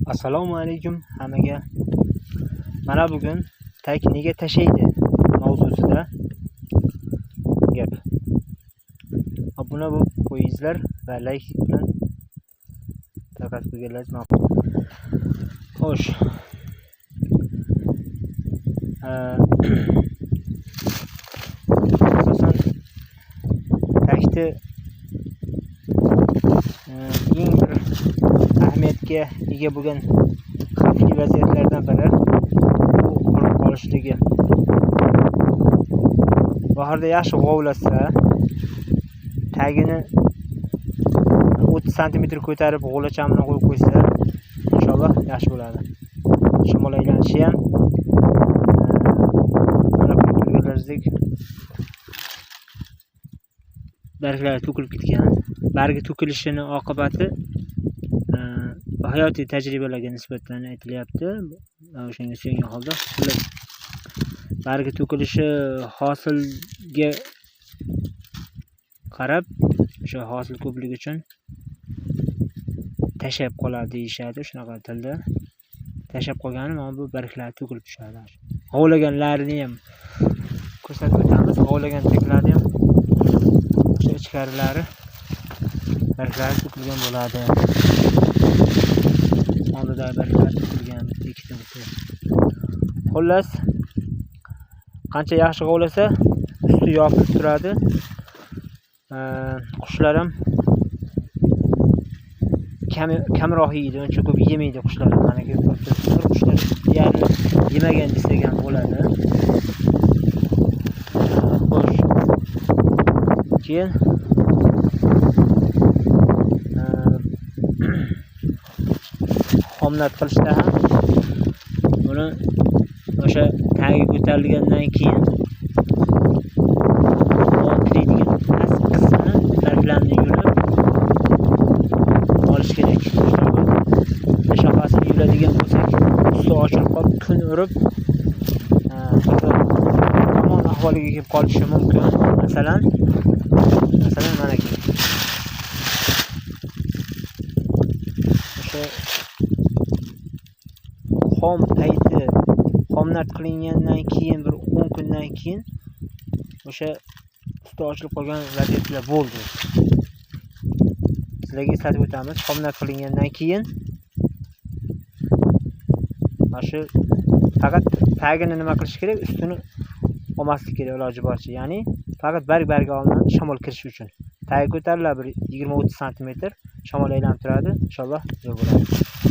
Assalomu alaykum hammaga. Mana bugun tag nega tashaydi mavzusida gap. Obuna bo'lib qo'yingizlar va like bilan tarqatib qo'yganlar ma'qul. Xo'sh. Asosan tagni eng bir ahamiyatga ega bo'lgan xavfli vaziyatlardan biri qurib qolishligi. Bahorda yaxshi g'ovlasa, tagini 30 cm ko'tarib g'ovlacham bilan qo'yib qo'ysa, inshaalloh yaxshi bo'ladi. Shamol aylanishi ham mana ko'rganingizdek barglar to'kilib ketgan. Bargi to'kilishining oqibati hayotiy tajribalarga nisbatan aytilyapti. O'shanga suyangan holda bargi to'kilishi hosilga qarab, o'sha hosil ko'pligi uchun tashab qoladi deyishadi, shunaqa tilda. Tashab qolgani mana bu barglar to'kilib tushadi. G'ovlaganlarini ham ko'rsatib o'tamiz. G'ovlagan taglarni ham o'sha ichkarilari barglar to'kilgan bo'ladi. Oldida barglar to'kilgan ikkita. Xullas, qancha yaxshi g'ovlasa, usti yopilib turadi. Qushlar ham kamroq yeydi, uncha ko'p yemaydi qushlar. Mana qushlar deyarli yemagan desak ham bo'ladi. Xo'sh. Keyin omnat qilishda ham buni o'sha tagi ko'tarilgandan keyin tilaydigan past qismini barglarni yulib olish kerak. Shoxasini yuladigan bo'lsak, usti ochilib qolib, kun urib yomon ahvolga kelib qolishi mumkin. Masalan mana ki o'sha xom payti xomnat qilingandan keyin bir 10 kundan keyin o'sha usti ochilib qolgan vaziyatlar bo'ldi. Sizlarga eslatib o'tamiz, xomnat qilingandan keyin mana shu faqat tagini nima qilish kerak, ustini olmaslik kerak iloji boricha. Ya'ni faqat barg-barga olinadi shamol kirishi uchun. Tagi ko'tariladi bir 20-30 cm, shamol aylanib turadi, inshaalloh yo'l bo'ladi.